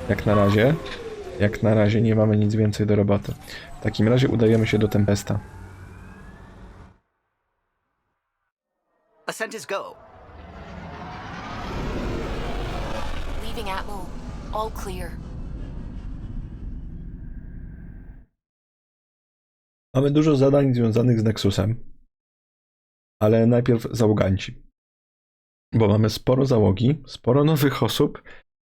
Jak na razie nie mamy nic więcej do roboty. W takim razie udajemy się do Tempesta. Ascent is go. Leaving Atmo. All clear. Mamy dużo zadań związanych z Nexusem. Ale najpierw załoganci. Bo mamy sporo załogi, sporo nowych osób,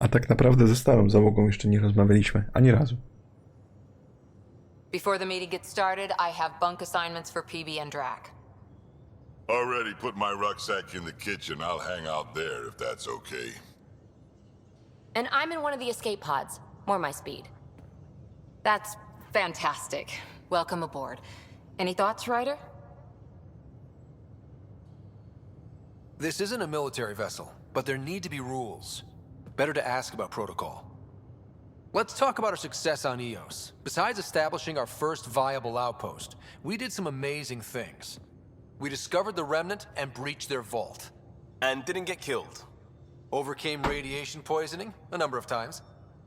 a tak naprawdę ze starą załogą jeszcze nie rozmawialiśmy, ani razu. Before the meeting gets started, I have bunk assignments for PB and Drac. Already put my rucksack in the kitchen. I'll hang out there if that's okay. And I'm in one of the escape pods. More my speed. That's fantastic. Welcome aboard. Any thoughts, Ryder? This isn't a military vessel, but there need to be rules. Better to ask about protocol. Let's talk about our success on Eos. Besides establishing our first viable outpost, we did some amazing things. We discovered the Remnant and breached their vault. And didn't get killed. Overcame radiation poisoning a number of times.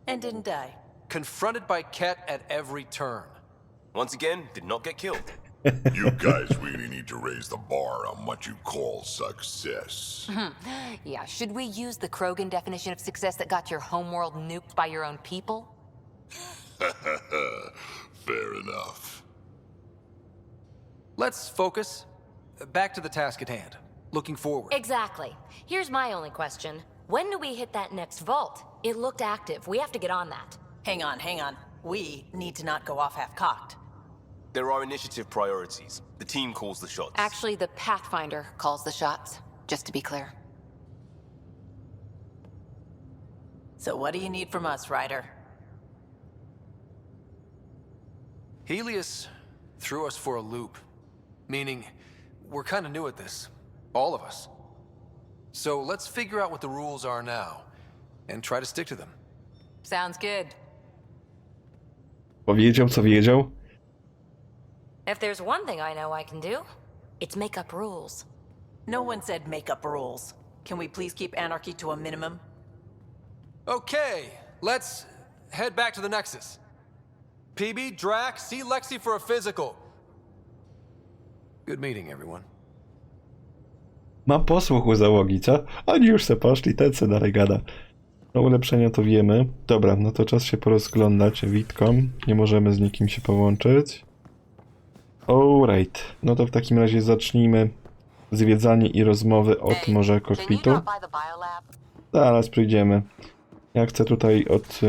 And didn't die. Confronted by Ket at every turn. Once again, did not get killed. You guys really need to raise the bar on what you call success. Yeah, should we use the Krogan definition of success that got your homeworld nuked by your own people? Fair enough. Let's focus. Back to the task at hand. Looking forward. Exactly. Here's my only question. When do we hit that next vault? It looked active. We have to get on that. Hang on. We need to not go off half-cocked. There are initiative priorities. The team calls the shots. Actually, the Pathfinder calls the shots, just to be clear. So what do you need from us, Ryder? Helios threw us for a loop. Meaning, we're kind of new at this. All of us. So let's figure out what the rules are now, and try to stick to them. Sounds good. Powiedział, co wiedział. If there's one thing I know I can do, it's make up rules. No one said make up rules. Can we please keep anarchy to a minimum? Okay, let's head back to the Nexus. PB, Drac, see Lexi for a physical. Good meeting, everyone. Ma posłuch u załogi, co? Oni już se poszli, ten se dalej gada. No ulepszenia to wiemy. Dobra, no to czas się porozglądać Witkom. Nie możemy z nikim się połączyć. Alright, no to w takim razie zacznijmy zwiedzanie i rozmowy od może kokpitu. Zaraz przyjdziemy. Ja chcę tutaj od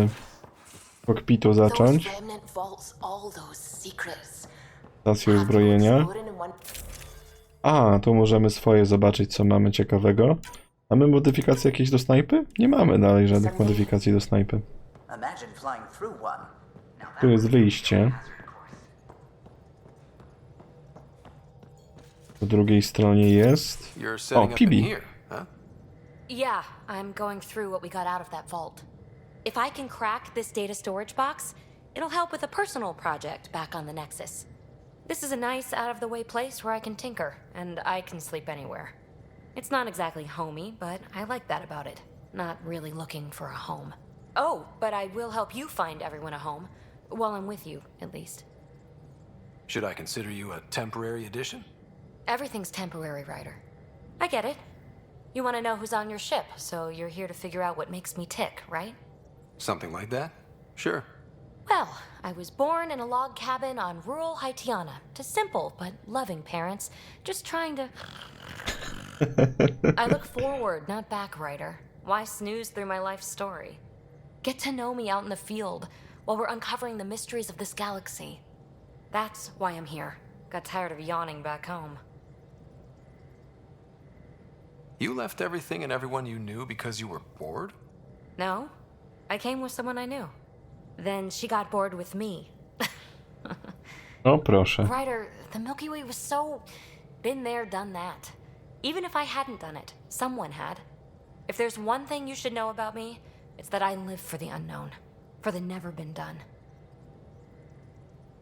kokpitu zacząć. Stację uzbrojenia. A, tu możemy swoje zobaczyć, co mamy ciekawego. Mamy modyfikacje jakieś do snajpy? Nie mamy dalej żadnych modyfikacji do snajpy. Tu jest wyjście. Po drugiej stronie jest... O, PB. Yeah, I'm going through what we got out of that vault. If I can crack this data storage box, it'll help with a personal project back on the Nexus. This is a nice, out-of-the-way place where I can tinker, and I can sleep anywhere. It's not exactly homey, but I like that about it. Not really looking for a home. Oh, but I will help you find everyone a home. While I'm with you, at least. Should I consider you a temporary addition? Everything's temporary, Ryder. I get it. You want to know who's on your ship, so you're here to figure out what makes me tick, right? Something like that? Sure. Well, I was born in a log cabin on rural Haitiana to simple but loving parents, just trying to... I look forward, not back, Ryder. Why snooze through my life story? Get to know me out in the field while we're uncovering the mysteries of this galaxy. That's why I'm here. Got tired of yawning back home. You left everything and everyone you knew because you were bored? No, I came with someone I knew. Then she got bored with me. O, proszę. Ryder, the Milky Way was so... been there, done that. Even if I hadn't done it, someone had. If there's one thing you should know about me, it's that I live for the unknown. For the never been done.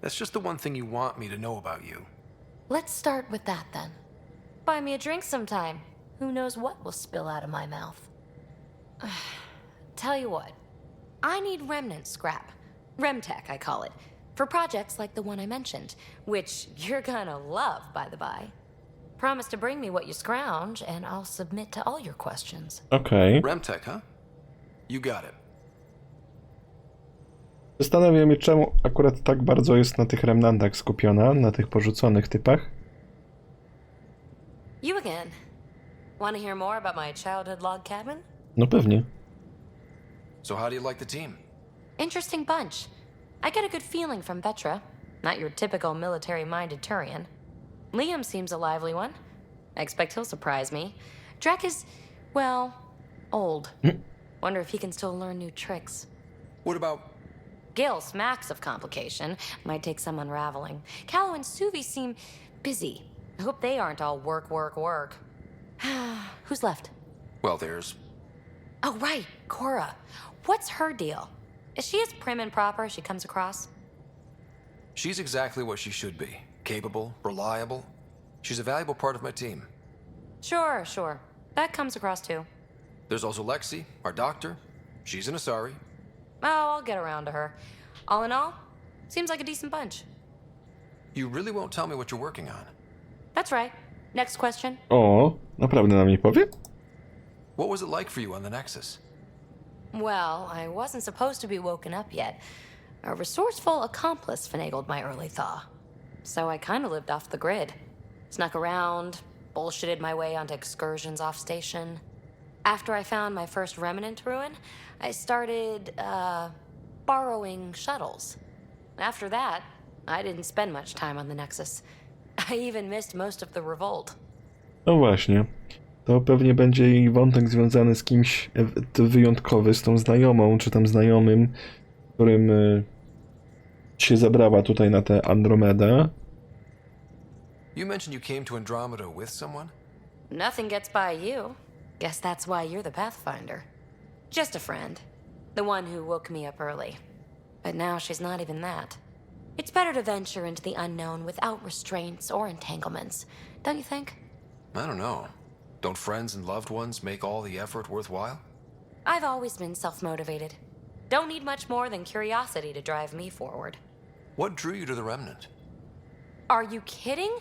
That's just the one thing you want me to know about you. Let's start with that then. Buy me a drink sometime. Who knows what will spill out of my mouth. Tell you what, I need remnant scrap. Remtech, I call it. For projects like the one I mentioned, which you're gonna love, by the by. Promise to bring me what you scrounge, and I'll submit to all your questions. Okej. Remtech, huh? You got it. Zastanawiam się, czemu akurat tak bardzo jest na tych remnantach skupiona, na tych porzuconych typach. You again. Want to hear more about my childhood log cabin? No pewnie. So how do you like the team? Interesting bunch. I get a good feeling from Vetra. Not your typical military-minded Turian. Liam seems a lively one. I expect he'll surprise me. Drek is, well, old. Wonder if he can still learn new tricks. What about... Gil smacks of complication. Might take some unraveling. Callow and Suvi seem busy. I hope they aren't all work, work, work. Who's left? Well, there's... Oh, right, Cora. What's her deal? Is she as prim and proper as she comes across? She's exactly what she should be. Capable, reliable. She's a valuable part of my team. Sure. That comes across too. There's also Lexi, our doctor. She's an Asari. Oh, I'll get around to her. All in all, seems like a decent bunch. You really won't tell me what you're working on. That's right. Next question. O, naprawdę nam nie powie? What was it like for you on the Nexus? Well, I wasn't supposed to be woken up yet. A resourceful accomplice finagled my early thaw. So I kind of lived off the grid. Snuck around, bullshitted my way onto excursions off station. After I found my first remnant ruin, I started, borrowing shuttles. After that, I didn't spend much time on the Nexus. I even missed most of the revolt. No właśnie. To pewnie będzie jej wątek związany z kimś wyjątkowy, z tą znajomą, czy tam znajomym, którym się zabrała tutaj na tę Andromedę. You mentioned you came to Andromeda with someone? Nothing gets by you. Guess that's why you're the Pathfinder. Just a friend. The one who woke me up early. But now she's not even that. It's better to venture into the unknown without restraints or entanglements, don't you think? I don't know. Don't friends and loved ones make all the effort worthwhile? I've always been self-motivated. Don't need much more than curiosity to drive me forward. What drew you to the Remnant? Are you kidding?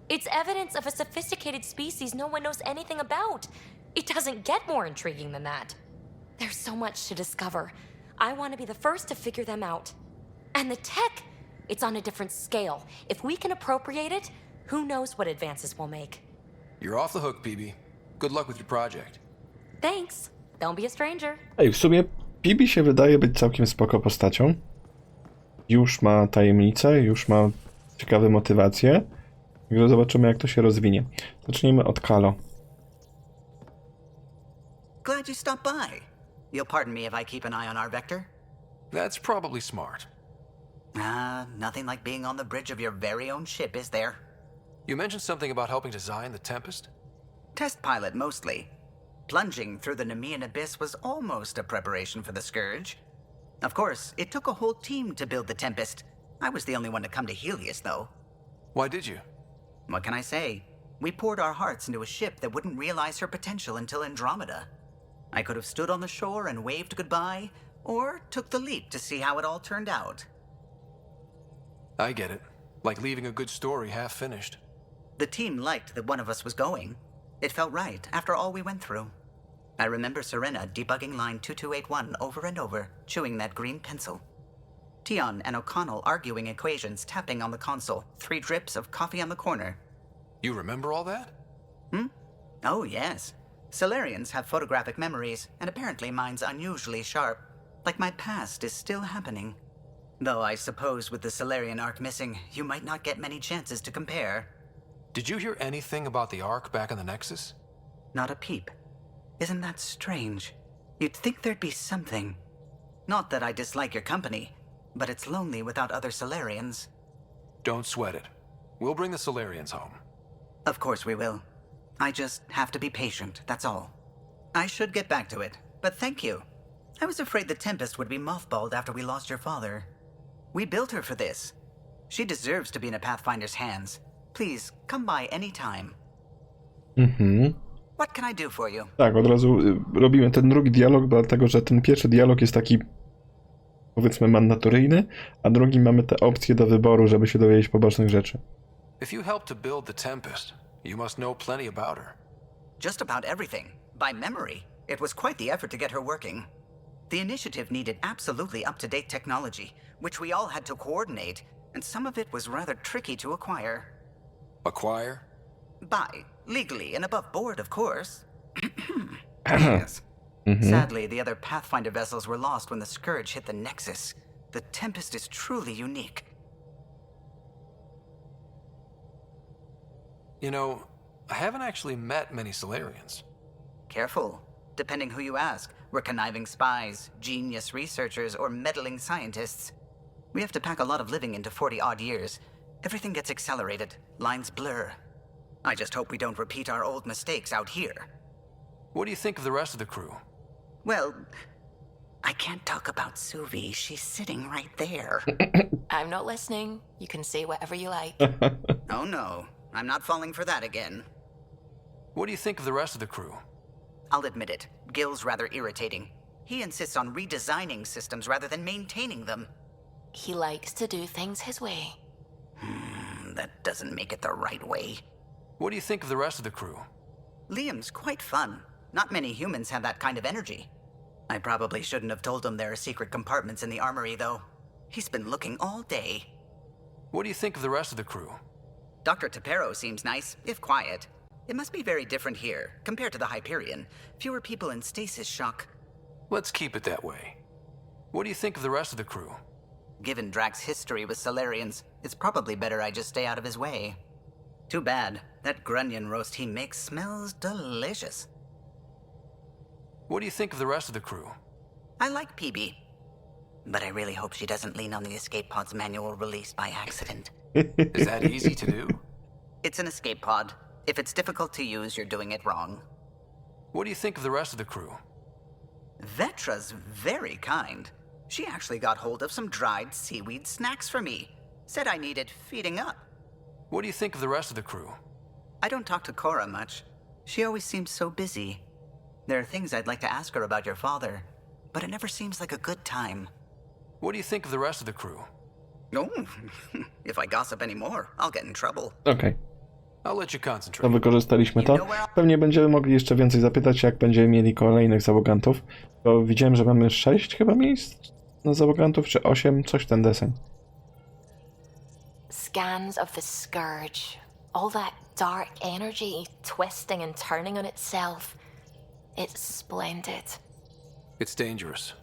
It's evidence of a sophisticated species no one knows anything about. It doesn't get more intriguing than that. There's so much to discover. I want to be the first to figure them out. And the tech, it's on a different scale. If we can appropriate it, who knows what advances we'll make. You're off the hook, PB. Good luck with your project. Thanks. Don't be a stranger. Ej, w sumie Bibi się wydaje być całkiem spoko postacią. Już ma tajemnicę, już ma ciekawe motywacje. Także zobaczymy, jak to się rozwinie. Zacznijmy od Kalo. Glad you stopped by. You'll pardon me if I keep an eye on our vector? That's probably smart. Nothing like being on the bridge of your very own ship, is there? You mentioned something about helping design the Tempest? Test pilot, mostly. Plunging through the Nemean abyss was almost a preparation for the Scourge. Of course, it took a whole team to build the Tempest. I was the only one to come to Helios, though. Why did you? What can I say? We poured our hearts into a ship that wouldn't realize her potential until Andromeda. I could have stood on the shore and waved goodbye, or took the leap to see how it all turned out. I get it. Like leaving a good story half-finished. The team liked that one of us was going. It felt right after all we went through. I remember Serena debugging line 2281 over and over, chewing that green pencil. Tion and O'Connell arguing equations, tapping on the console, 3 drips of coffee on the corner. You remember all that? Oh, yes. Solarians have photographic memories, and apparently mine's unusually sharp. Like my past is still happening. Though I suppose with the Solarian arc missing, you might not get many chances to compare. Did you hear anything about the Ark back on the Nexus? Not a peep. Isn't that strange? You'd think there'd be something. Not that I dislike your company, but it's lonely without other Solarians. Don't sweat it. We'll bring the Solarians home. Of course we will. I just have to be patient, that's all. I should get back to it, but thank you. I was afraid the Tempest would be mothballed after we lost your father. We built her for this. She deserves to be in a Pathfinder's hands. Please, come by any time. What can I do for you? Tak, od razu robimy ten drugi dialog, dlatego że ten pierwszy dialog jest taki powiedzmy mandatoryjny, a drugi mamy te opcje do wyboru, żeby się dowiedzieć pobocznych rzeczy. If you helped to build the Tempest, you must know plenty about her. Just about everything, by memory. It was quite the effort to get her working. The initiative needed absolutely up-to-date technology, which we all had to coordinate, and some of it was rather tricky to acquire. Acquire? Buy, legally and above board, of course. Yes. Sadly, the other Pathfinder vessels were lost when the Scourge hit the Nexus. The Tempest is truly unique. You know, I haven't actually met many Solarians. Careful. Depending who you ask, we're conniving spies, genius researchers, or meddling scientists. We have to pack a lot of living into 40-odd years. Everything gets accelerated, lines blur. I just hope we don't repeat our old mistakes out here. What do you think of the rest of the crew? Well, I can't talk about Suvi. She's sitting right there. I'm not listening. You can say whatever you like. Oh no, I'm not falling for that again. What do you think of the rest of the crew? I'll admit it, Gil's rather irritating. He insists on redesigning systems rather than maintaining them. He likes to do things his way. That doesn't make it the right way. What do you think of the rest of the crew? Liam's quite fun. Not many humans have that kind of energy. I probably shouldn't have told him there are secret compartments in the armory, though. He's been looking all day. What do you think of the rest of the crew? Dr. Tapero seems nice, if quiet. It must be very different here, compared to the Hyperion. Fewer people in stasis shock. Let's keep it that way. What do you think of the rest of the crew? Given Drax's history with Solarians, it's probably better I just stay out of his way. Too bad. That grunion roast he makes smells delicious. What do you think of the rest of the crew? I like PB. But I really hope she doesn't lean on the escape pod's manual release by accident. Is that easy to do? It's an escape pod. If it's difficult to use, you're doing it wrong. What do you think of the rest of the crew? Vetra's very kind. She actually got hold of some dried seaweed snacks for me. Said I needed feeding up. What do you think of the rest of the crew? I don't talk to Cora much. She always seems so busy. There are things I'd like to ask her about your father, but it never seems like a good time. What do you think of the rest of the crew? No, if I gossip anymore, I'll get in trouble. Okej, I'll let you to concentrate. wykorzystaliśmy to. Pewnie będziemy mogli jeszcze więcej zapytać, jak będziemy mieli kolejnych załogantów. Bo widziałem, że mamy 6 chyba miejsc na załogantów, czy 8, coś w ten deseń. Scans of the Scourge. All that dark energy twisting and turning on itself. It's splendid. It's dangerous.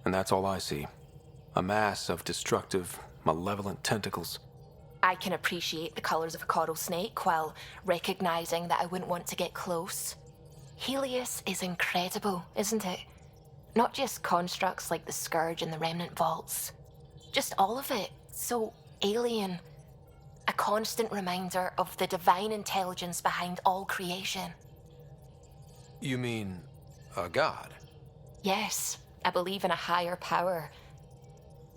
And that's all I see. A mass of destructive, malevolent tentacles. I can appreciate the colors of a coral snake while recognizing that I wouldn't want to get close. Helios is incredible, isn't it? Not just constructs like the Scourge and the Remnant Vaults. Just all of it. So alien. A constant reminder of the divine intelligence behind all creation. You mean a god? Yes, I believe in a higher power.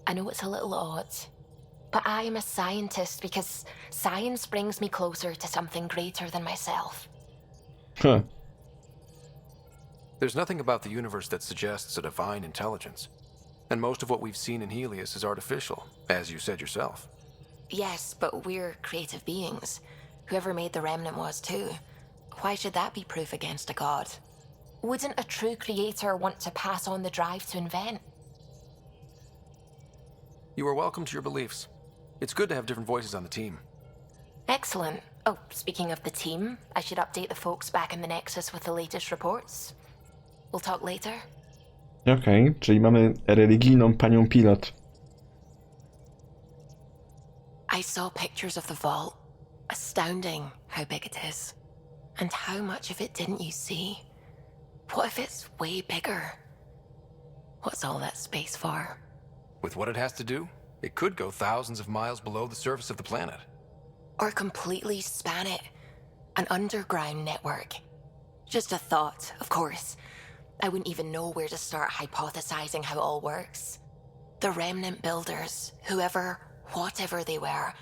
I know it's a little odd, but I am a scientist because science brings me closer to something greater than myself. Huh. There's nothing about the universe that suggests a divine intelligence. And most of what we've seen in Helios is artificial, as you said yourself. Yes, but we're creative beings. Whoever made the Remnant was too. Why should that be proof against a god? Wouldn't a true creator want to pass on the drive to invent? You are welcome to your beliefs. It's good to have different voices on the team. Excellent. Oh, speaking of the team, I should update the folks back in the Nexus with the latest reports. We'll talk later. Okej, czyli mamy religijną panią pilot. I saw pictures of the vault. Astounding how big it is. And how much of it didn't you see? What if it's way bigger? What's all that space for? With what it has to do, it could go thousands of miles below the surface of the planet. Or completely span it. An underground network. Just a thought, of course. I wouldn't even know where to start hypothesizing how it all works. The Remnant builders, whoever, whatever they were,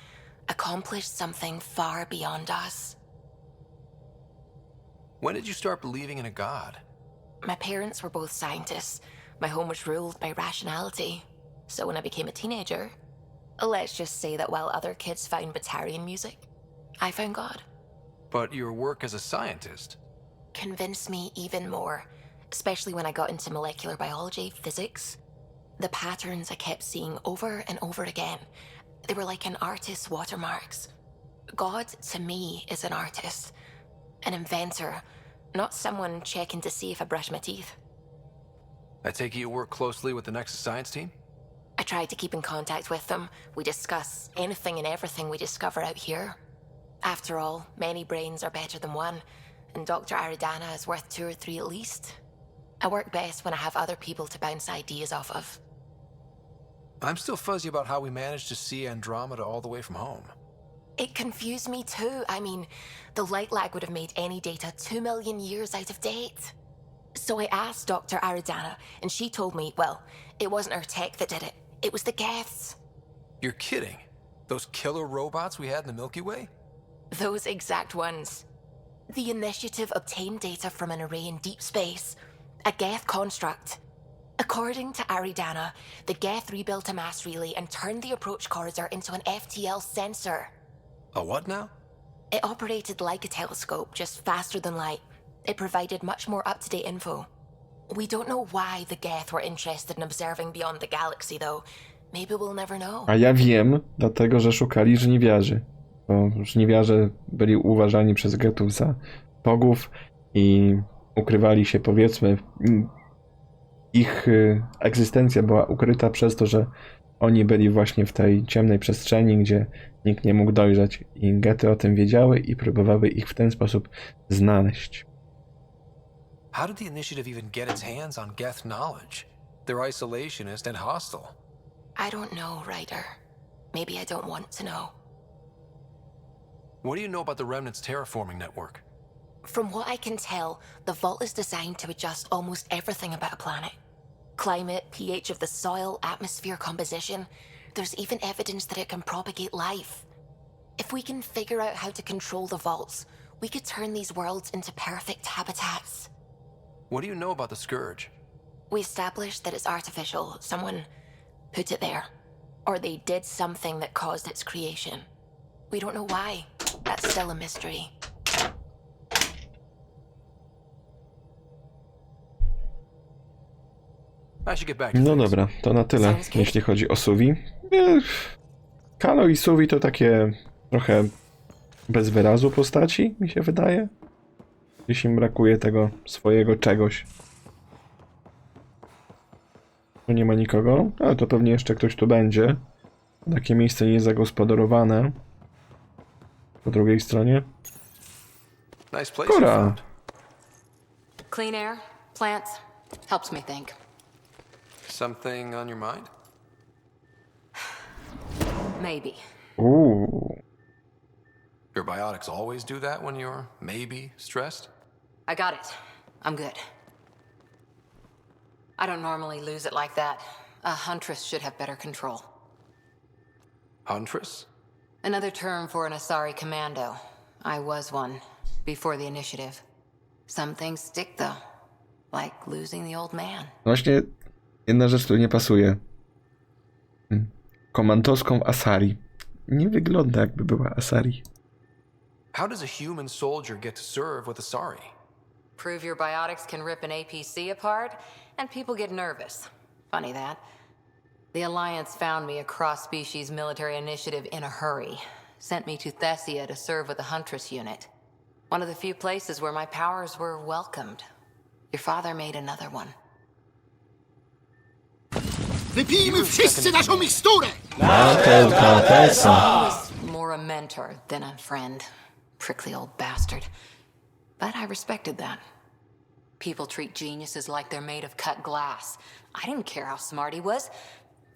accomplished something far beyond us. When did you start believing in a god? My parents were both scientists. My home was ruled by rationality. So when I became a teenager, let's just say that while other kids found Batarian music, I found God. But your work as a scientist... Convinced me even more, especially when I got into molecular biology, physics. The patterns I kept seeing over and over again, they were like an artist's watermarks. God, to me, is an artist, an inventor, not someone checking to see if I brush my teeth. I take it you work closely with the Nexus Science team? I tried to keep in contact with them. We discuss anything and everything we discover out here. After all, many brains are better than one, and Dr. Aridana is worth 2 or 3 at least. I work best when I have other people to bounce ideas off of. I'm still fuzzy about how we managed to see Andromeda all the way from home. It confused me too. I mean, the light lag would have made any data 2 million years out of date. So I asked Dr. Aridana, and she told me, well, it wasn't her tech that did it. It was the Geths. You're kidding? Those killer robots we had in the Milky Way? Those exact ones. The initiative obtained data from an array in deep space, a Geth construct. According to Aridana, the Geth rebuilt a mass relay and turned the approach corridor into an FTL sensor. A what now? It operated like a telescope, just faster than light. It provided much more up-to-date info. We don't know why the Geth were interested in observing beyond the galaxy, though. Maybe we'll never know. A ja wiem, dlatego że szukali żniwiarzy. Bo żniwiarze byli uważani przez Getów za bogów i ukrywali się, powiedzmy, ich egzystencja była ukryta przez to, że oni byli właśnie w tej ciemnej przestrzeni, gdzie nikt nie mógł dojrzeć i Gety o tym wiedziały i próbowały ich w ten sposób znaleźć. How did the initiative even get its hands on Geth knowledge? They're isolationist and hostile. I don't know, Ryder. Maybe I don't want to know. What do you know about the Remnant's terraforming network? From what I can tell, the vault is designed to adjust almost everything about a planet. Climate, pH of the soil, atmosphere composition. There's even evidence that it can propagate life. If we can figure out how to control the vaults, we could turn these worlds into perfect habitats. What do you know about the Scourge? We established that it's artificial. Someone put it there. Or they did something that caused its creation. We don't know why. That's still a mystery. I should get back to No things. dobra, to na tyle, Sounds good. jeśli chodzi o Suvi. Kalo i Suvi to takie trochę bez wyrazu postaci, mi się wydaje. Gdzieś im brakuje tego swojego czegoś. Tu nie ma nikogo, ale to pewnie jeszcze ktoś tu będzie. Takie miejsce niezagospodarowane. Po drugiej stronie. Nice place you Kora! found. Clean air, plants, helps me think. Something on your mind? Maybe. Your biotics always do that when you're maybe stressed? I got it. I'm good. I don't normally lose it like that. A huntress should have better control. Huntress? Another term for an Asari commando. I was one, before the initiative. Some things stick though. Like losing the old man. Właśnie jedna rzecz tu nie pasuje. Komandoską w Asari. Nie wygląda jakby była Asari. How does a human soldier get to serve with Asari? Prove your biotics can rip an APC apart, and people get nervous. Funny that. The Alliance found me a cross-species military initiative in a hurry. Sent me to Thessia to serve with the Huntress unit. One of the few places where my powers were welcomed. Your father made another one. Wypijmy wszyscy naszą miksturę! He was more a mentor than a friend. Prickly old bastard. But I respected that. People treat geniuses like they're made of cut glass. I didn't care how smart he was.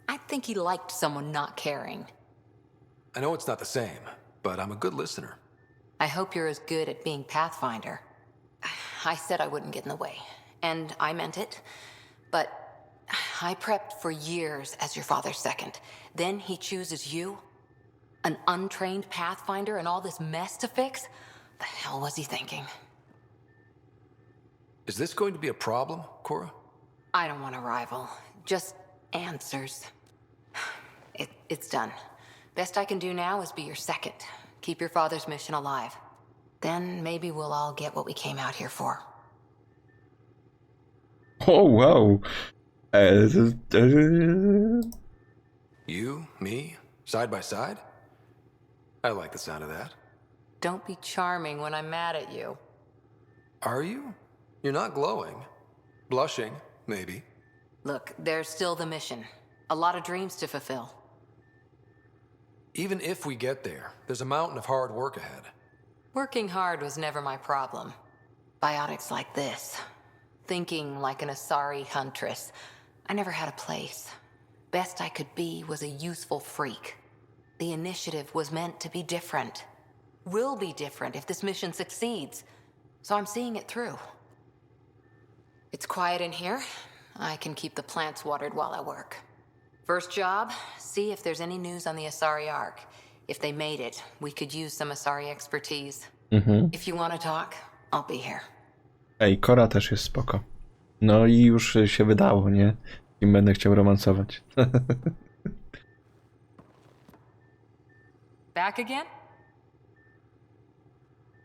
I think he liked someone not caring. I know it's not the same, but I'm a good listener. I hope you're as good at being Pathfinder. I said I wouldn't get in the way, and I meant it. But I prepped for years as your father's second. Then he chooses you? An untrained Pathfinder and all this mess to fix? The hell was he thinking? Is this going to be a problem, Cora? I don't want a rival. Just answers. It's done. Best I can do now is be your second. Keep your father's mission alive. Then maybe we'll all get what we came out here for. Oh, wow. You, me, side by side? I like the sound of that. Don't be charming when I'm mad at you. Are you? You're not glowing. Blushing, maybe. Look, there's still the mission. A lot of dreams to fulfill. Even if we get there, there's a mountain of hard work ahead. Working hard was never my problem. Biotics like this. Thinking like an Asari huntress. I never had a place. Best I could be was a useful freak. The initiative was meant to be different. Will be different if this mission succeeds. So I'm seeing it through. It's quiet in here. I can keep the plants watered while I work. First job, see if there's any news on the Asari Ark. If they made it, we could use some Asari expertise. If you want to talk, I'll be here. Ej, Kora też jest spoko. No i już się wydało, nie? Kim będę chciał romansować. Back again?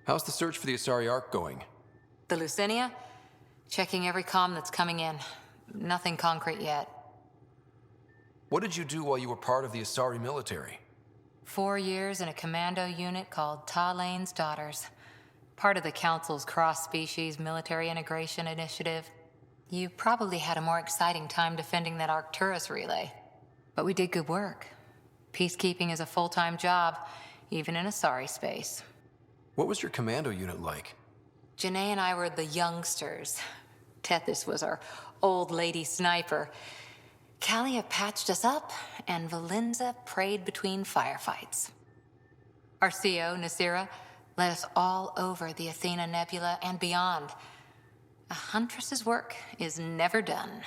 How's the search for the Asari Ark going? The Lucinia? Checking every comm that's coming in. Nothing concrete yet. What did you do while you were part of the Asari military? 4 years in a commando unit called Talane's Daughters. Part of the Council's cross-species military integration initiative. You probably had a more exciting time defending that Arcturus relay. But we did good work. Peacekeeping is a full-time job, even in Asari space. What was your commando unit like? Janae and I were the youngsters. Tethys was our old lady sniper. Kalia patched us up, and Valenza prayed between firefights. Our CO, Nasira, led us all over the Athena Nebula and beyond. A huntress's work is never done.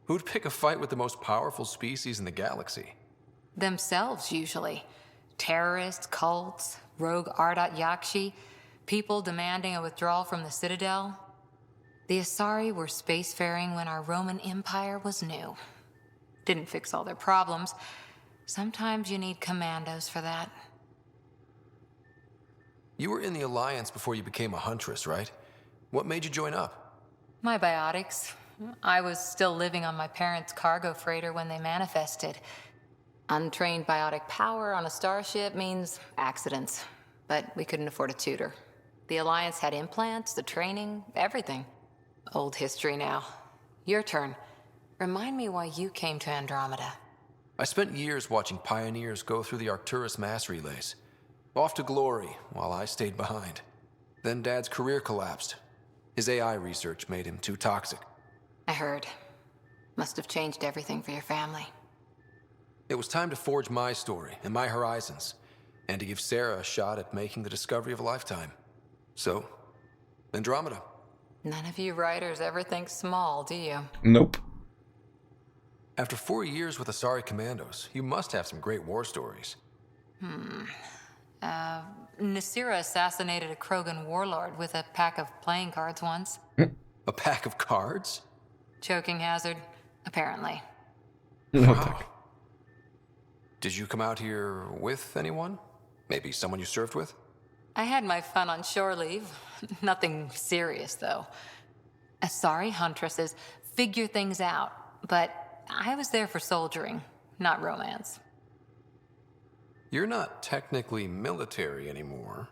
Who'd pick a fight with the most powerful species in the galaxy? Themselves, usually. Terrorists, cults, rogue Ardat Yakshi, people demanding a withdrawal from the Citadel. The Asari were spacefaring when our Roman Empire was new. Didn't fix all their problems. Sometimes you need commandos for that. You were in the Alliance before you became a huntress, right? What made you join up? My biotics. I was still living on my parents' cargo freighter when they manifested. Untrained biotic power on a starship means accidents. But we couldn't afford a tutor. The Alliance had implants, the training, everything. Old history now. Your turn. Remind me why you came to Andromeda. I spent years watching pioneers go through the Arcturus mass relays. Off to glory, while I stayed behind. Then Dad's career collapsed. His AI research made him too toxic. I heard. Must have changed everything for your family. It was time to forge my story and my horizons, and to give Sarah a shot at making the discovery of a lifetime. So, Andromeda. None of you writers ever think small, do you? Nope. After 4 years with Asari Commandos, you must have some great war stories. Nasira assassinated a Krogan warlord with a pack of playing cards once. A pack of cards? Choking hazard, apparently. No Wow. tak. Did you come out here with anyone? Maybe someone you served with? I had my fun on shore leave. Nothing serious, though. Asari huntresses figure things out, but I was there for soldiering, not romance. You're not technically military anymore.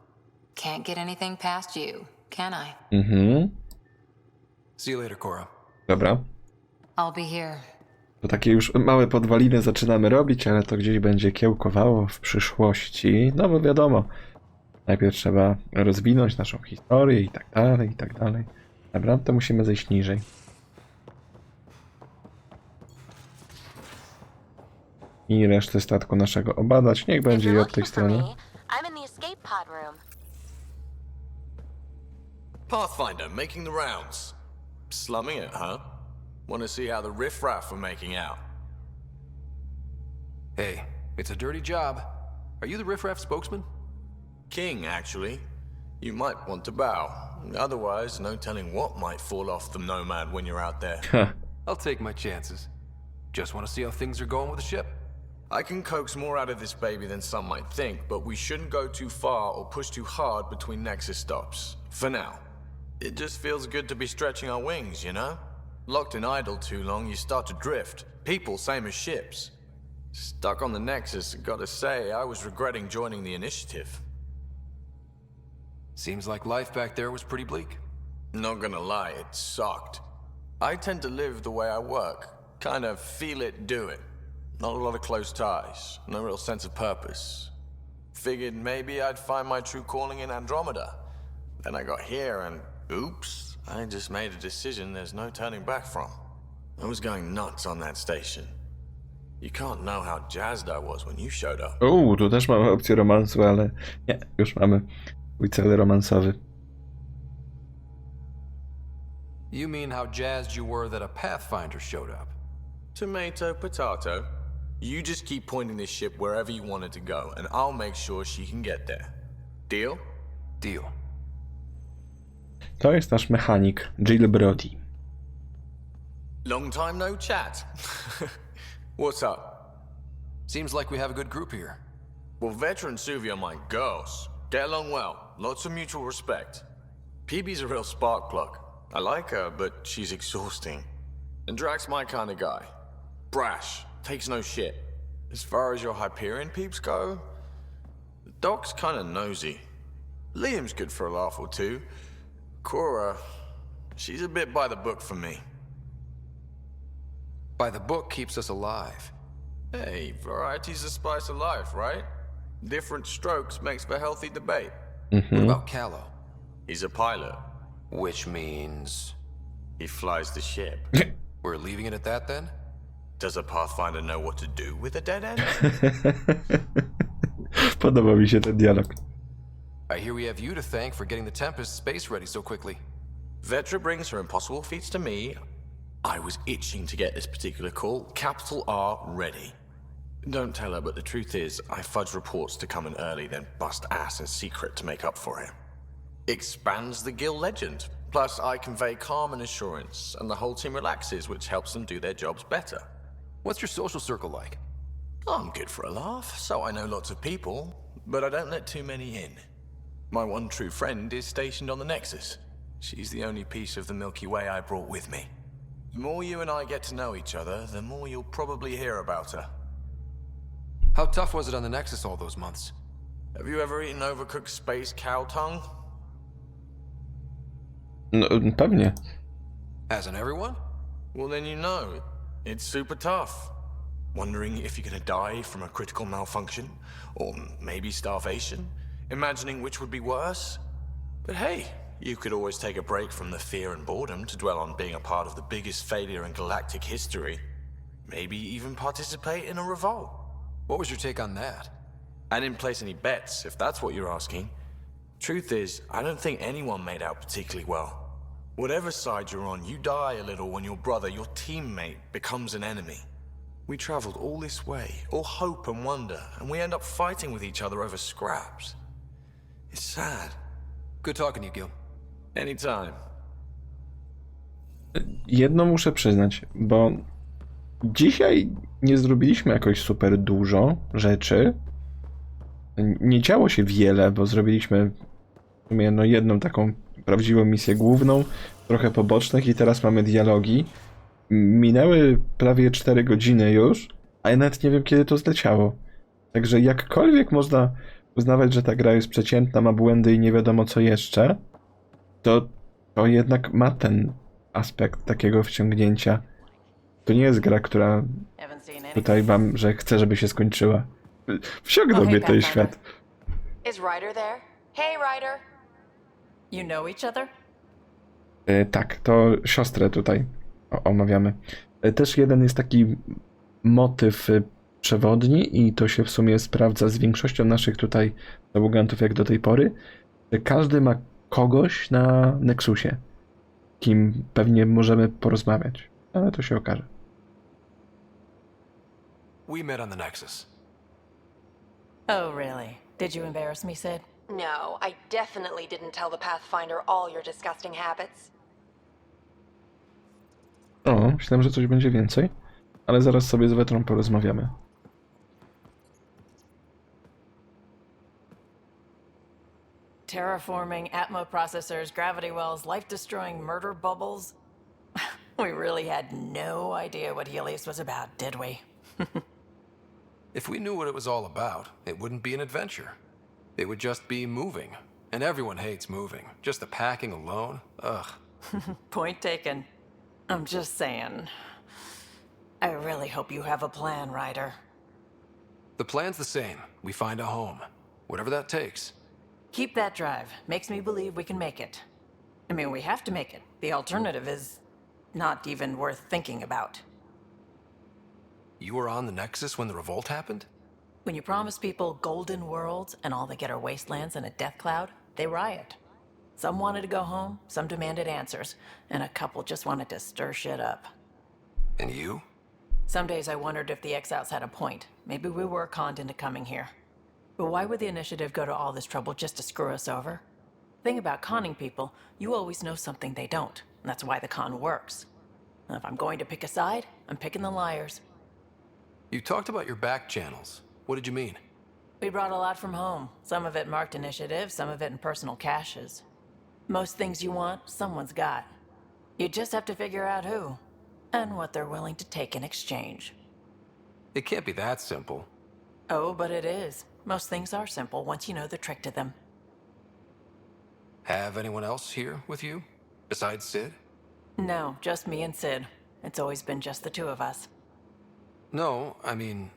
Can't get anything past you, can I? See you later, Cora. Dobra. I'll be here. To takie już małe podwaliny zaczynamy robić, ale to gdzieś będzie kiełkowało w przyszłości. No bo wiadomo, najpierw trzeba rozwinąć naszą historię i tak dalej, i tak dalej. Dobra, to musimy zejść niżej. I resztę statku naszego obadać. Niech będzie i od tej strony. I'm in the escape pod room. Pathfinder, making the rounds. Slumming it, huh? Want to see how the riffraff are making out? Hey, it's a dirty job. Are you the riffraff spokesman? King, actually. You might want to bow. Otherwise, no telling what might fall off the Nomad when you're out there. I'll take my chances. Just want to see how things are going with the ship. I can coax more out of this baby than some might think, but we shouldn't go too far or push too hard between Nexus stops. For now. It just feels good to be stretching our wings, you know? Locked in idle too long, you start to drift. People, same as ships. Stuck on the Nexus, gotta say, I was regretting joining the initiative. Seems like life back there was pretty bleak. Not gonna lie, it sucked. I tend to live the way I work. Kind of feel it, do it. Not a lot of close ties, no real sense of purpose. Figured maybe I'd find my true calling in Andromeda. Then I got here and, oops, I just made a decision there's no turning back from. I was going nuts on that station. You can't know how jazzed I was when you showed up. Tu też mamy opcję romansu, ale nie, już mamy mój cel romansowy. You mean how jazzed you were that a Pathfinder showed up? Tomato, potato. You just keep pointing this ship wherever you want it to go, and I'll make sure she can get there. Deal? Deal. To jest nasz mechanik, Jill Brody. Long time no chat. What's up? Seems like we have a good group here. Well, Veteran Suvi are my girls. Get along well. Lots of mutual respect. PB's a real spark plug. I like her, but she's exhausting. And Drax's my kind of guy. Brash. Takes no shit. As far as your Hyperion peeps go, the Doc's kind of nosy. Liam's good for a laugh or two. Cora, she's a bit by the book for me. By the book keeps us alive. Hey, variety's the spice of life, right? Different strokes makes for healthy debate. What about Callow? He's a pilot. Which means... He flies the ship. We're leaving it at that then? Does a Pathfinder know what to do with a dead end? Podoba mi się ten dialog. I hear we have you to thank for getting the Tempest space ready so quickly. Vetra brings her impossible feats to me. I was itching to get this particular call, capital R, ready. Don't tell her, but the truth is, I fudge reports to come in early, then bust ass in secret to make up for it. Expands the guild legend. Plus, I convey calm and assurance, and the whole team relaxes, which helps them do their jobs better. What's your social circle like? I'm good for a laugh, so I know lots of people, but I don't let too many in. My one true friend is stationed on the Nexus. She's the only piece of the Milky Way I brought with me. The more you and I get to know each other, the more you'll probably hear about her. How tough was it on the Nexus all those months? Have you ever eaten overcooked space cow tongue? No, pewnie. Hasn't everyone? Well, then you know. It's super tough. Wondering if you're gonna die from a critical malfunction, or maybe starvation. Imagining which would be worse. But hey, you could always take a break from the fear and boredom to dwell on being a part of the biggest failure in galactic history. Maybe even participate in a revolt. What was your take on that? I didn't place any bets, if that's what you're asking. Truth is, I don't think anyone made out particularly well. Whatever side you're on, you die a little when your brother, your teammate, becomes an enemy. We traveled all this way, all hope and wonder, and we end up fighting with each other over scraps. It's sad. Good talking to you, Gil. Anytime. Jedno muszę przyznać, bo dzisiaj nie zrobiliśmy jakoś super dużo rzeczy. Nie działo się wiele, bo zrobiliśmy w sumie jedną taką prawdziwą misję główną, trochę pobocznych i teraz mamy dialogi. Minęły prawie 4 godziny już, a ja nawet nie wiem, kiedy to zleciało. Także jakkolwiek można uznawać, że ta gra jest przeciętna, ma błędy i nie wiadomo co jeszcze, to jednak ma ten aspekt takiego wciągnięcia. To nie jest gra, która tutaj wam, że chcę, żeby się skończyła. Wsiągnął mnie ten świat. Is Ryder there? Hey, Ryder. You know each other? Tak, to siostrę tutaj omawiamy. Też jeden jest taki motyw przewodni i to się w sumie sprawdza z większością naszych tutaj załogantów jak do tej pory, że każdy ma kogoś na Nexusie, kim pewnie możemy porozmawiać, ale to się okaże. We met on the Nexus. Oh, really? Did you embarrass me, Sid? No, I definitely didn't tell the Pathfinder all your disgusting habits. O, myślałem, że coś będzie więcej, ale zaraz sobie z Wetrą porozmawiamy. terraforming, atmo processors, gravity wells, life-destroying murder bubbles. We really had no idea what Helios was about, did we? If we knew what it was all about, it wouldn't be an adventure. It would just be moving. And everyone hates moving. Just the packing alone, ugh. Point taken. I'm just saying. I really hope you have a plan, Ryder. The plan's the same. We find a home. Whatever that takes. Keep that drive. Makes me believe we can make it. I mean, we have to make it. The alternative is not even worth thinking about. You were on the Nexus when the revolt happened? When you promise people golden worlds and all they get are wastelands and a death cloud, they riot. Some wanted to go home, some demanded answers, and a couple just wanted to stir shit up. And you? Some days I wondered if the exiles had a point. Maybe we were conned into coming here. But why would the initiative go to all this trouble just to screw us over? Thing about conning people, you always know something they don't, and that's why the con works. And if I'm going to pick a side, I'm picking the liars. You talked about your back channels. What did you mean? We brought a lot from home. Some of it marked initiative, some of it in personal caches. Most things you want, someone's got. You just have to figure out who, and what they're willing to take in exchange. It can't be that simple. Oh, but it is. Most things are simple once you know the trick to them. Have anyone else here with you? Besides Sid? No, just me and Sid. It's always been just the two of us. No, I mean,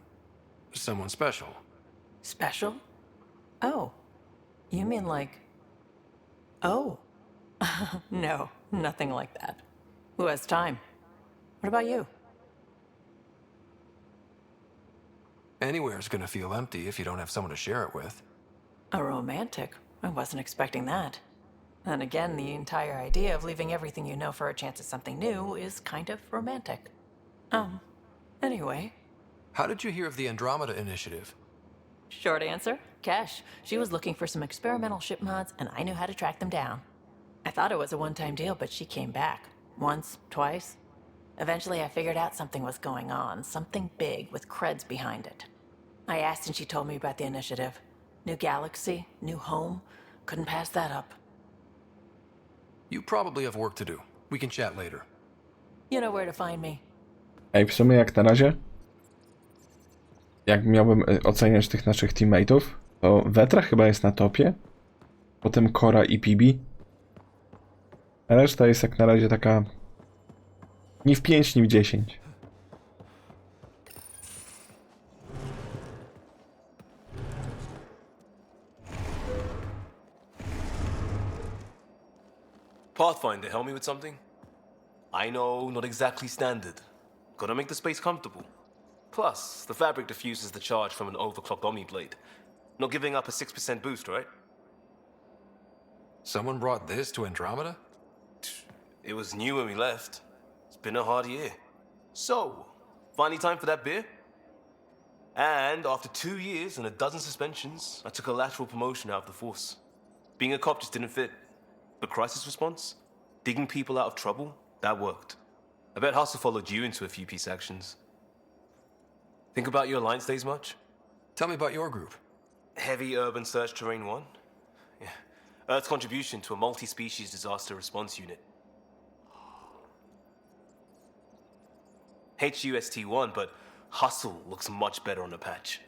someone special. Special? Oh. You mean like... Oh. No, nothing like that. Who has time? What about you? Anywhere's gonna feel empty if you don't have someone to share it with. A romantic? I wasn't expecting that. And again, the entire idea of leaving everything you know for a chance at something new is kind of romantic. Anyway. How did you hear of the Andromeda initiative? Short answer, Kesh. She was looking for some experimental ship mods, and I knew how to track them down. I thought it was a one-time deal, but she came back. Once, twice. Eventually, I figured out something was going on, something big with creds behind it. I asked and she told me about the initiative. New galaxy, new home. Couldn't pass that up. You probably have work to do. We can chat later. You know where to find me. Ej, w sumie jak na razie, jak miałbym oceniać tych naszych teammateów, to Vetra chyba jest na topie, potem Cora i Pibi. A reszta jest jak na razie taka ni w 5, ni w 10. Pathfinder, help me with something? I know, not exactly standard. Gotta make the space comfortable. Plus, the fabric diffuses the charge from an overclocked Omni blade. Not giving up a 6% boost, right? Someone brought this to Andromeda? It was new when we left. It's been a hard year. So, finally time for that beer? And after 2 years and a dozen suspensions, I took a lateral promotion out of the force. Being a cop just didn't fit. But crisis response? Digging people out of trouble? That worked. I bet Hustle followed you into a few peace actions. Think about your Alliance days much? Tell me about your group. Heavy Urban Search Terrain 1? Yeah. Earth's contribution to a multi-species disaster response unit. HUST-1, but Hustle looks much better on the patch.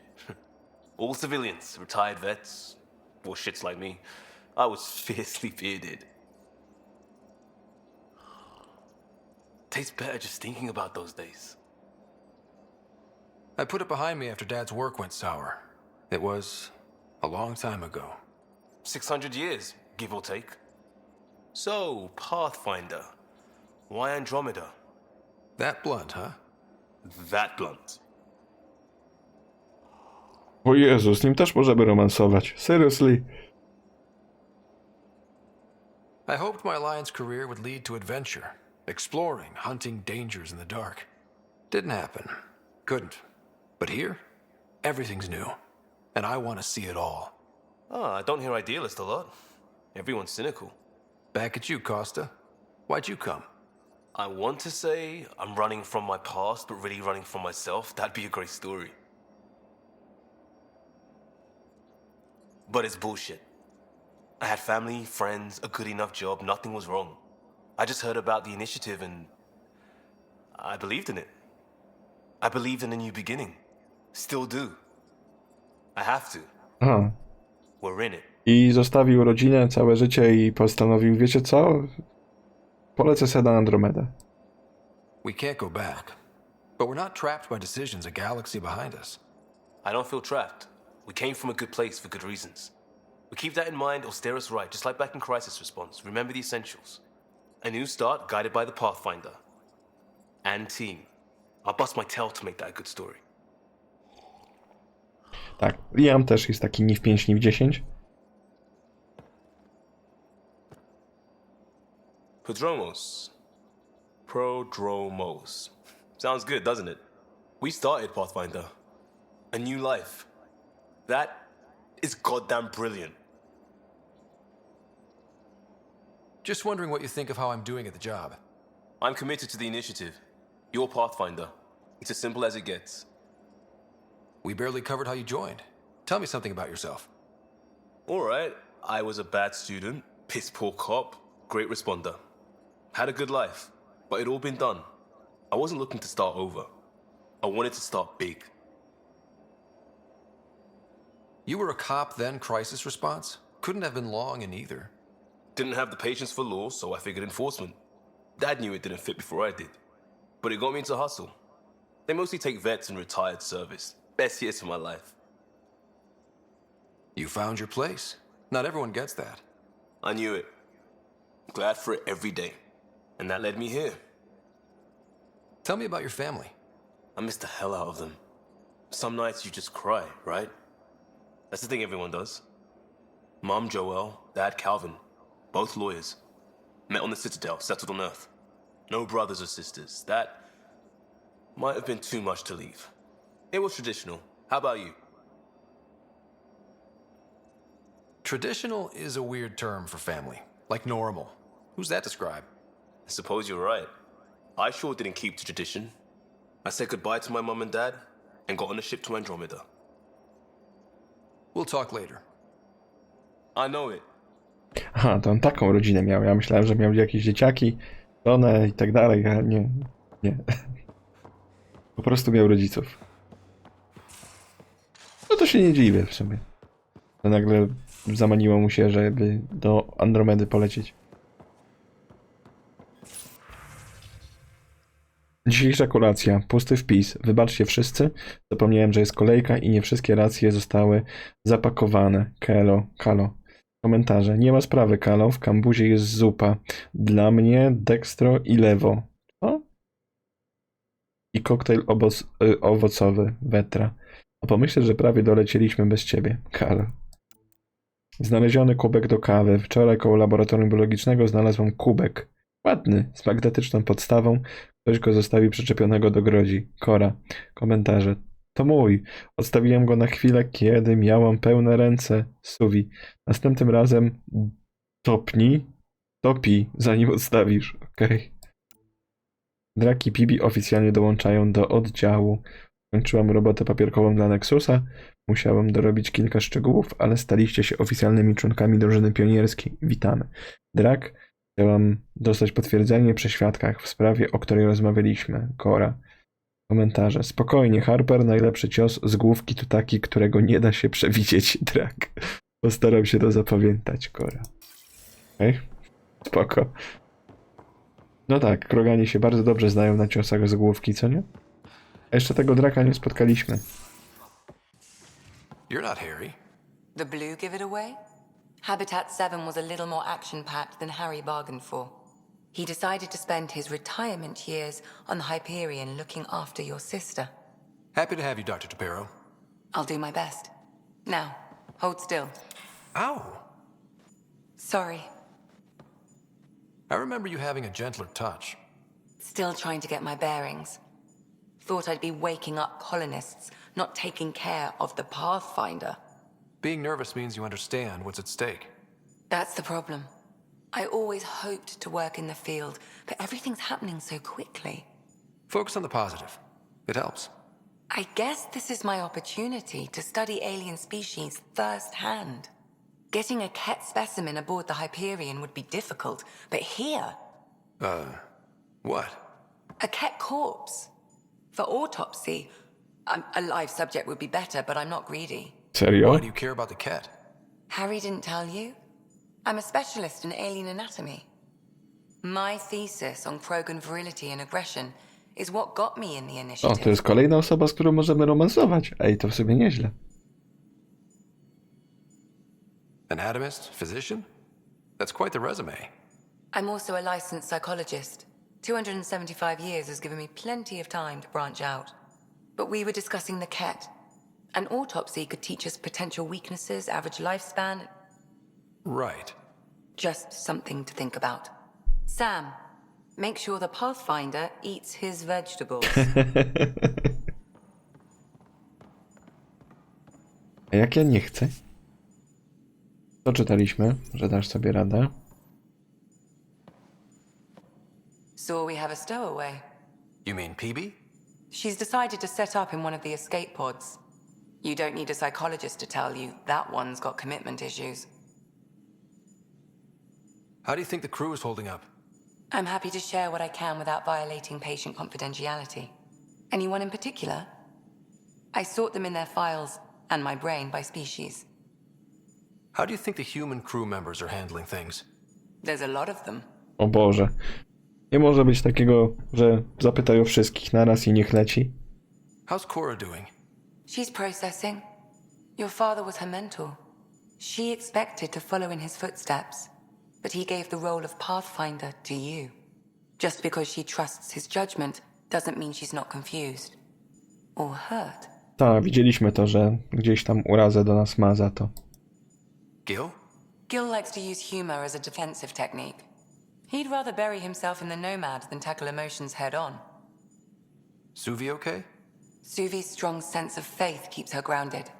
All civilians, retired vets, or shits like me. I was fiercely bearded. Tastes better just thinking about those days. I put it behind me after Dad's work went sour. It was a long time ago. 600 years, give or take. So, Pathfinder. Why Andromeda? That blunt, huh? That blunt. O Jezu, z nim też możemy romansować. Seriously. I hoped my Alliance career would lead to adventure. Exploring, hunting dangers in the dark. Didn't happen. Couldn't. But here, everything's new. And I want to see it all. I don't hear idealist a lot. Everyone's cynical. Back at you, Costa. Why'd you come? I want to say I'm running from my past, but really running from myself. That'd be a great story. But it's bullshit. I had family, friends, a good enough job, nothing was wrong. I just heard about the initiative and I believed in it. I believed in a new beginning. Still do. I have to. Aha. We're in it. I zostawił rodzinę, całe życie i postanowił, wiecie co? Polecę sobie na Andromedę. We can't go back. But we're not trapped by decisions a galaxy behind us. I don't feel trapped. We came from a good place for good reasons. We keep that in mind, it'll steer us right, just like back in Crisis Response. Remember the essentials. A new start guided by the Pathfinder. And team. I'll bust my tail to make that a good story. Tak, Liam też jest taki ni w 5, ni w 10. Prodromos. Sounds good, doesn't it? We started Pathfinder. A new life. That is goddamn brilliant. Just wondering what you think of how I'm doing at the job. I'm committed to the initiative. You're Pathfinder. It's as simple as it gets. We barely covered how you joined. Tell me something about yourself. All right. I was a bad student, piss poor cop, great responder. Had a good life, but it all been done. I wasn't looking to start over. I wanted to start big. You were a cop, then crisis response? Couldn't have been long in either. Didn't have the patience for law, so I figured enforcement. Dad knew it didn't fit before I did. But it got me into hustle. They mostly take vets and retired service. Best years of my life. You found your place. Not everyone gets that. I knew it. Glad for it every day. And that led me here. Tell me about your family. I miss the hell out of them. Some nights you just cry, right? That's the thing everyone does. Mom Joelle, Dad Calvin. Both lawyers. Met on the Citadel, settled on Earth. No brothers or sisters. That might have been too much to leave. It was traditional. How about you? Traditional is a weird term for family. Like normal. Who's that describe? I suppose you're right. I sure didn't keep to tradition. I said goodbye to my mom and dad and got on a ship to Andromeda. We'll talk later. I know it. Aha, to on taką rodzinę miał. Ja myślałem, że miał jakieś dzieciaki, żonę i tak dalej, ale nie. Nie. Po prostu miał rodziców. No to się nie dziwię w sumie. To nagle zamaniło mu się, żeby do Andromedy polecieć. Dzisiejsza kolacja. Pusty wpis. Wybaczcie wszyscy. Zapomniałem, że jest kolejka i nie wszystkie racje zostały zapakowane. Kalo. Komentarze. Nie ma sprawy, Kalo. W kambuzie jest zupa. Dla mnie dextro i lewo. Co? I koktajl owocowy. Wetra. A pomyślę, że prawie dolecieliśmy bez ciebie. Kalo. Znaleziony kubek do kawy. Wczoraj koło laboratorium biologicznego znalazłem kubek. Ładny, z magnetyczną podstawą. Ktoś go zostawił przyczepionego do grodzi. Kora. Komentarze. To mój. Odstawiłem go na chwilę, kiedy miałam pełne ręce. Suwi. Następnym razem topi, zanim odstawisz. Okej. Draki i Pibi oficjalnie dołączają do oddziału. Kończyłam robotę papierkową dla Nexusa. Musiałem dorobić kilka szczegółów, ale staliście się oficjalnymi członkami drużyny pionierskiej. Witamy. Drak. Chciałam dostać potwierdzenie przy świadkach w sprawie, o której rozmawialiśmy. Kora. Komentarze. Spokojnie, Harper, najlepszy cios z główki to taki, którego nie da się przewidzieć. Drak. Postaram się to zapamiętać. Kora. Okej. Spoko. No tak, kroganie się bardzo dobrze znają na ciosach z główki, co nie? A jeszcze tego draka nie spotkaliśmy. You're not Harry. The blue give it away? Habitat 7 was a little more action-packed than Harry bargained for. He decided to spend his retirement years on the Hyperion looking after your sister. Happy to have you, Dr. Tapero. I'll do my best. Now, hold still. Ow! Sorry. I remember you having a gentler touch. Still trying to get my bearings. Thought I'd be waking up colonists, not taking care of the Pathfinder. Being nervous means you understand what's at stake. That's the problem. I always hoped to work in the field, but everything's happening so quickly. Focus on the positive. It helps. I guess this is my opportunity to study alien species firsthand. Getting a Ket specimen aboard the Hyperion would be difficult, but here... What? A Ket corpse. For autopsy. A live subject would be better, but I'm not greedy. Serio? Why do you care about the cat? Harry didn't tell you? I'm a specialist in alien anatomy. My thesis on Krogan virility and aggression is what got me in the O, initiative. to jest kolejna osoba, z którą możemy romansować. Ej, to w sobie nieźle. Anatomist? Physician? That's quite the resume. I'm also a licensed psychologist. 275 years has given me plenty of time to branch out. But we were discussing the Ket. An autopsy could teach us potential weaknesses, average lifespan. Right. Just something to think about. Sam, make sure the Pathfinder eats his vegetables. A jak ja nie chcę? To czytaliśmy, że dasz sobie radę. So we have a stowaway. You mean PB? She's decided to set up in one of the escape pods. You don't need a psychologist to tell you that one's got commitment issues. How do you think the crew is holding up? I'm happy to share what I can without violating patient confidentiality. Anyone in particular? I sort them in their files and my brain by species. How do you think the human crew members are handling things? There's a lot of them. O Boże. Nie może być takiego, że zapytaj o wszystkich naraz i niech leci. How's Cora doing? She's processing. Your father was her mentor. She expected to follow in his footsteps, but he gave the role of Pathfinder to you. Just because she trusts his judgment doesn't mean she's not confused. Or hurt. Tak, widzieliśmy to, że gdzieś tam urazę do nas ma za to. Gil? Gil likes to use humor as a defensive technique. He'd rather bury himself in the Nomad than tackle emotions head on. Suvi okay? Suvi's strong sense of faith keeps her grounded.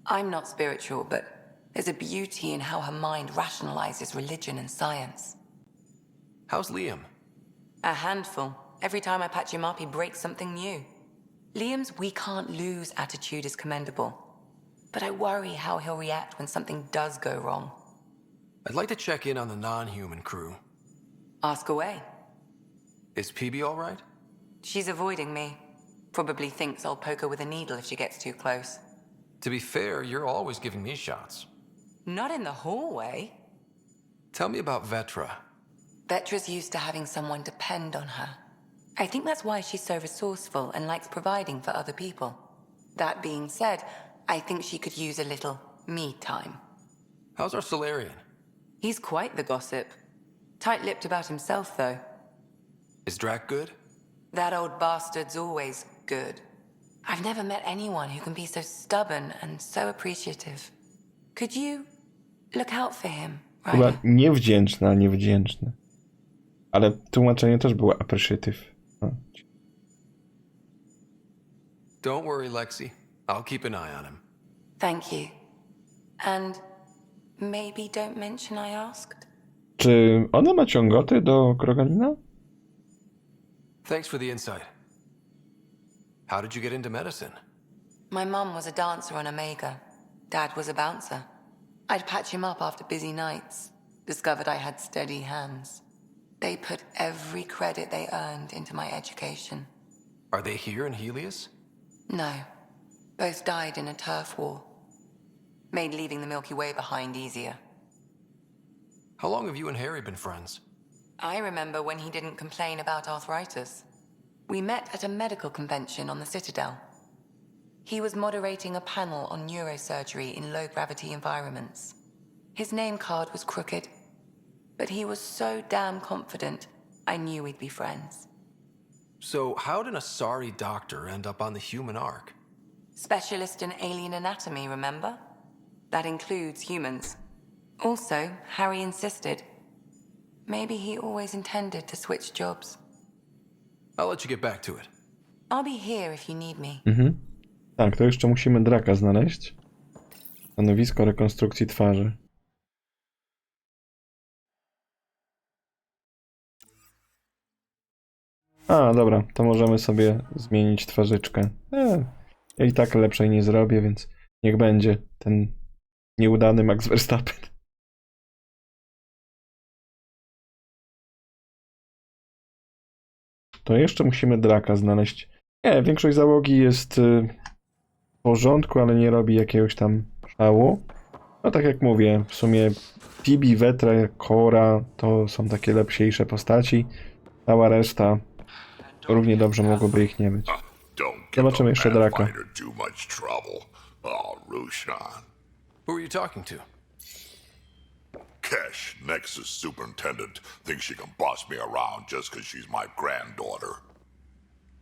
I'm not spiritual, but there's a beauty in how her mind rationalizes religion and science. How's Liam? A handful. Every time I patch him up, he breaks something new. Liam's we can't lose attitude is commendable. But I worry how he'll react when something does go wrong. I'd like to check in on the non-human crew. Ask away. Is PB all right? She's avoiding me. Probably thinks I'll poke her with a needle if she gets too close. To be fair, you're always giving me shots. Not in the hallway. Tell me about Vetra. Vetra's used to having someone depend on her. I think that's why she's so resourceful and likes providing for other people. That being said, I think she could use a little me time. How's our Solarian? He's quite the gossip. Tight-lipped about himself, though. Is Drac good? That old bastard's always good. I've never met anyone who can be so stubborn and so appreciative. Could you look out for him, Chyba right? niewdzięczna, niewdzięczny. Ale tłumaczenie też było appreciative. No. Don't worry, Lexi. I'll keep an eye on him. Thank you. And maybe don't mention I asked? Czy ona ma ciągoty do Kroganina? Thanks for the insight. How did you get into medicine? My mum was a dancer on Omega. Dad was a bouncer. I'd patch him up after busy nights. Discovered I had steady hands. They put every credit they earned into my education. Are they here in Helios? No. Both died in a turf war. Made leaving the Milky Way behind easier. How long have you and Harry been friends? I remember when he didn't complain about arthritis. We met at a medical convention on the Citadel. He was moderating a panel on neurosurgery in low-gravity environments. His name card was crooked, but he was so damn confident, I knew we'd be friends. So how did a sorry doctor end up on the human ark? Specialist in alien anatomy, remember? That includes humans. Also, Harry insisted. Maybe he always intended to switch jobs. I'll let you get back to it. I'll be here if you need me. Tak, to jeszcze musimy Draka znaleźć. Stanowisko rekonstrukcji twarzy. A, dobra, to możemy sobie zmienić twarzyczkę. Ja i tak lepszej nie zrobię, więc niech będzie ten nieudany Max Verstappen. to jeszcze musimy Draka znaleźć. Nie, większość załogi jest w porządku, ale nie robi jakiegoś tam szału. No tak jak mówię, w sumie Tibi, Vetra, Cora to są takie lepsiejsze postaci. Cała reszta równie dobrze mogłoby ich nie być. Zobaczymy jeszcze Draka. Who are you talking to? Kesh, Nexus superintendent, thinks she can boss me around just because she's my granddaughter.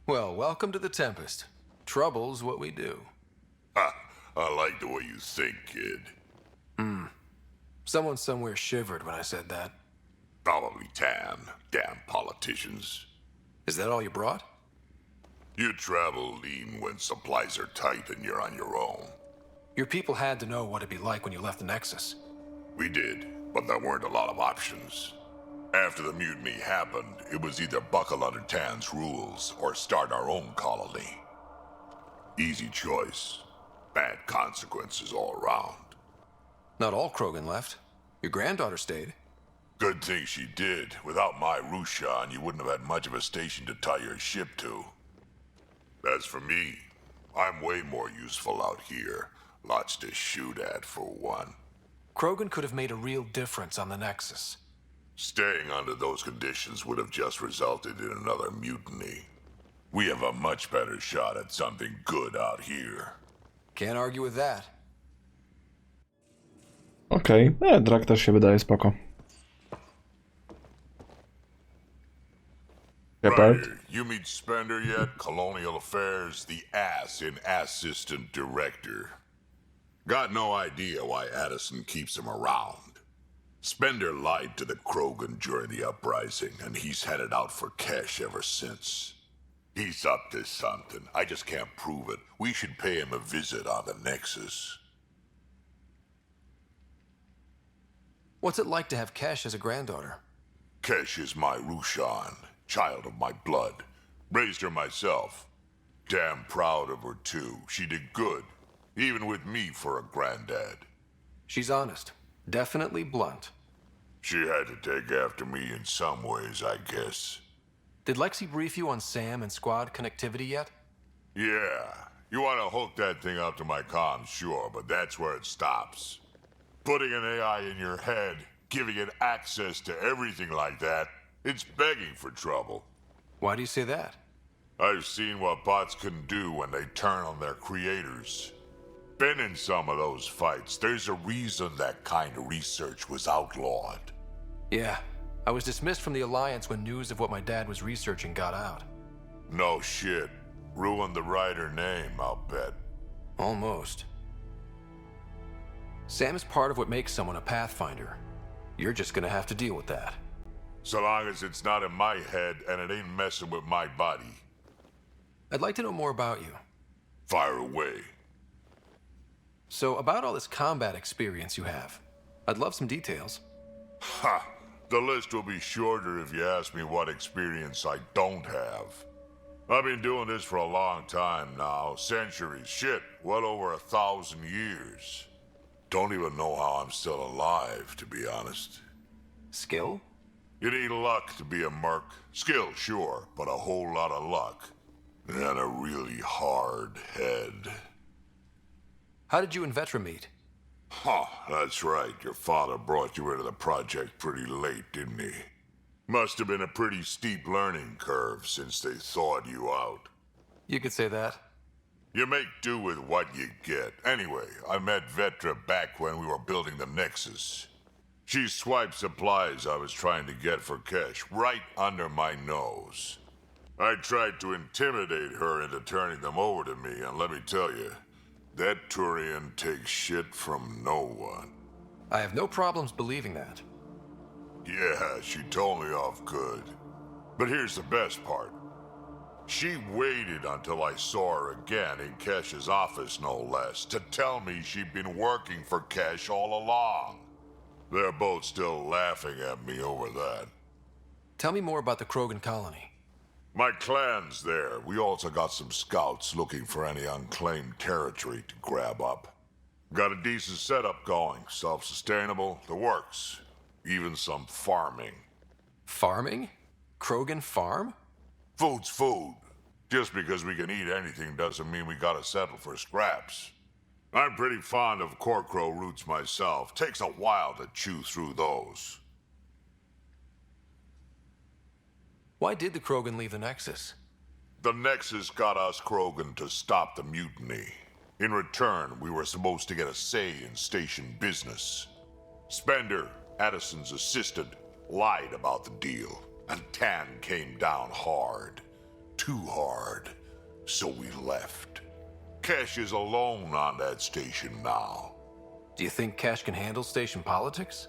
Well, welcome to the Tempest. Trouble's what we do. Ha! I like the way you think, kid. Someone somewhere shivered when I said that. Probably Tan. Damn politicians. Is that all you brought? You travel lean when supplies are tight and you're on your own. Your people had to know what it'd be like when you left the Nexus. We did, but there weren't a lot of options. After the mutiny happened, it was either buckle under Tan's rules or start our own colony. Easy choice. Bad consequences all around. Not all Krogan left. Your granddaughter stayed. Good thing she did. Without my Rushan, you wouldn't have had much of a station to tie your ship to. As for me, I'm way more useful out here. Lots to shoot at, for one. Krogan could have made a real difference on the Nexus. Staying under those conditions would have just resulted in another mutiny. We have a much better shot at something good out here. Can't argue with that. Okej, Drak też się wydaje spoko. Shepard. Ryder, you meet Spender yet? Colonial Affairs, the ass in Assistant Director. Got no idea why Addison keeps him around. Spender lied to the Krogan during the uprising, and he's headed out for cash ever since. He's up to something. I just can't prove it. We should pay him a visit on the Nexus. What's it like to have Kesh as a granddaughter? Kesh is my Rushan, child of my blood. Raised her myself. Damn proud of her, too. She did good, even with me for a granddad. She's honest. Definitely blunt. She had to take after me in some ways, I guess. Did Lexi brief you on SAM and squad connectivity yet? Yeah. You want to hook that thing up to my comms, sure, but that's where it stops. Putting an AI in your head, giving it access to everything like that, it's begging for trouble. Why do you say that? I've seen what bots can do when they turn on their creators. Been in some of those fights. There's a reason that kind of research was outlawed. Yeah. I was dismissed from the Alliance when news of what my dad was researching got out. No shit. Ruined the Ryder name, I'll bet. Almost. Sam is part of what makes someone a Pathfinder. You're just gonna have to deal with that. So long as it's not in my head and it ain't messing with my body. I'd like to know more about you. Fire away. So, about all this combat experience you have, I'd love some details. Ha! The list will be shorter if you ask me what experience I don't have. I've been doing this for a long time now. Centuries. Shit, well over 1,000 years. Don't even know how I'm still alive, to be honest. Skill? You need luck to be a merc. Skill, sure, but a whole lot of luck. And a really hard head. How did you and Vetra meet? Huh, that's right. Your father brought you into the project pretty late, didn't he? Must have been a pretty steep learning curve since they thawed you out. You could say that. You make do with what you get. Anyway, I met Vetra back when we were building the Nexus. She swiped supplies I was trying to get for Kesh right under my nose. I tried to intimidate her into turning them over to me, and let me tell you, that Turian takes shit from no one. I have no problems believing that. Yeah, she told me off good. But here's the best part. She waited until I saw her again in Kesh's office, no less, to tell me she'd been working for Kesh all along. They're both still laughing at me over that. Tell me more about the Krogan colony. My clan's there. We also got some scouts looking for any unclaimed territory to grab up. Got a decent setup going. Self-sustainable, the works. Even some farming. Farming? Krogan farm? Food's food. Just because we can eat anything doesn't mean we gotta settle for scraps. I'm pretty fond of corkcrow roots myself. Takes a while to chew through those. Why did the Krogan leave the Nexus? The Nexus got us Krogan to stop the mutiny. In return, we were supposed to get a say in station business. Spender, Addison's assistant, lied about the deal, and Tan came down hard. Too hard. So we left. Cash is alone on that station now. Do you think Cash can handle station politics?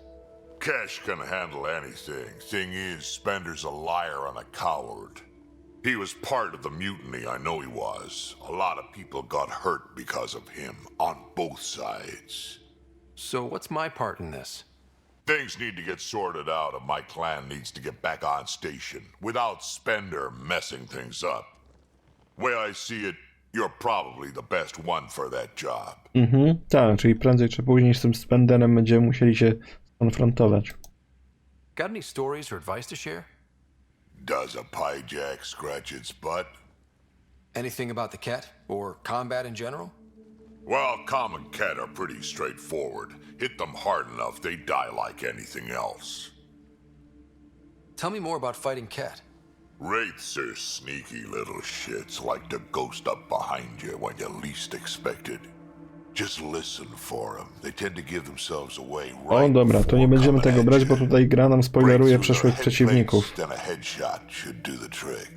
Cash can handle anything. Thing is, Spender's a liar and a coward. He was part of the mutiny, I know he was. A lot of people got hurt because of him, on both sides. So what's my part in this? Things need to get sorted out and my clan needs to get back on station, without Spender messing things up. Way I see it, you're probably the best one for that job. Tak, czyli prędzej czy później z tym Spenderem będziemy musieli się konfrontować. Got any stories or advice to share? Does a piejack scratch its butt? Anything about the Ket, or combat in general? Well, common Ket are pretty straightforward. Hit them hard enough, they die like anything else. Tell me more about fighting Ket. Wraiths are sneaky little shits, like to ghost up behind you when you least expect it. Just listen for them. They tend to give themselves away right. O dobra, to nie będziemy tego brać, bo tutaj gra nam spoileruje przyszłych przeciwników. Then a headshot should do the trick.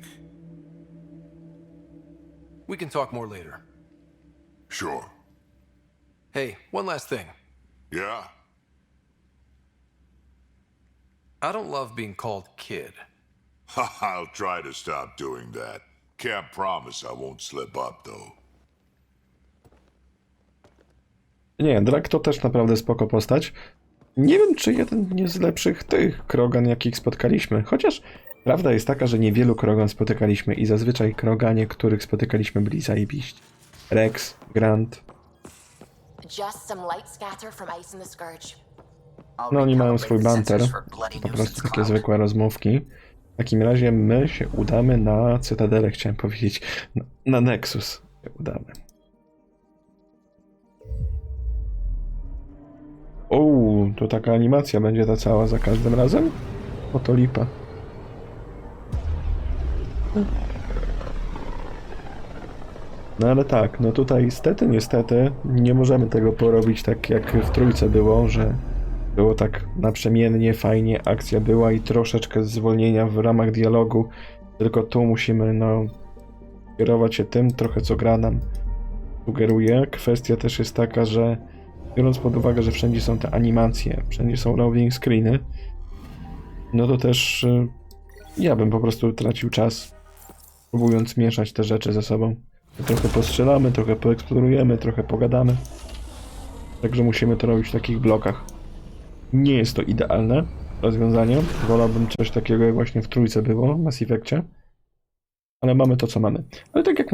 We can talk more later. Sure. Hey, one last thing. Yeah? I don't love being called kid. I'll try to stop doing that. Can't promise I won't slip up, though. Nie, Drak to też naprawdę spoko postać. Nie wiem, czy jeden nie z lepszych tych Krogan, jakich spotkaliśmy. Chociaż prawda jest taka, że niewielu Krogan spotykaliśmy i zazwyczaj Kroganie, których spotykaliśmy, byli zajebiści. Rex, Grant. No oni mają swój banter. Po prostu takie zwykłe rozmówki. W takim razie my się udamy na Cytadelę, chciałem powiedzieć. Na Nexus się udamy. To taka animacja będzie ta cała za każdym razem? Oto lipa. No ale tak, no tutaj niestety nie możemy tego porobić tak jak w trójce było, że było tak naprzemiennie, fajnie, akcja była i troszeczkę zwolnienia w ramach dialogu, tylko tu musimy kierować się tym trochę co gra nam sugeruje. Kwestia też jest taka, że biorąc pod uwagę, że wszędzie są te animacje, wszędzie są loading screeny, no to też ja bym po prostu tracił czas, próbując mieszać te rzeczy ze sobą. Trochę postrzelamy, trochę poeksplorujemy, trochę pogadamy. Także musimy to robić w takich blokach. Nie jest to idealne rozwiązanie. Wolałbym coś takiego jak właśnie w trójce było, w Mass Effectie. Ale mamy to, co mamy. Ale tak jak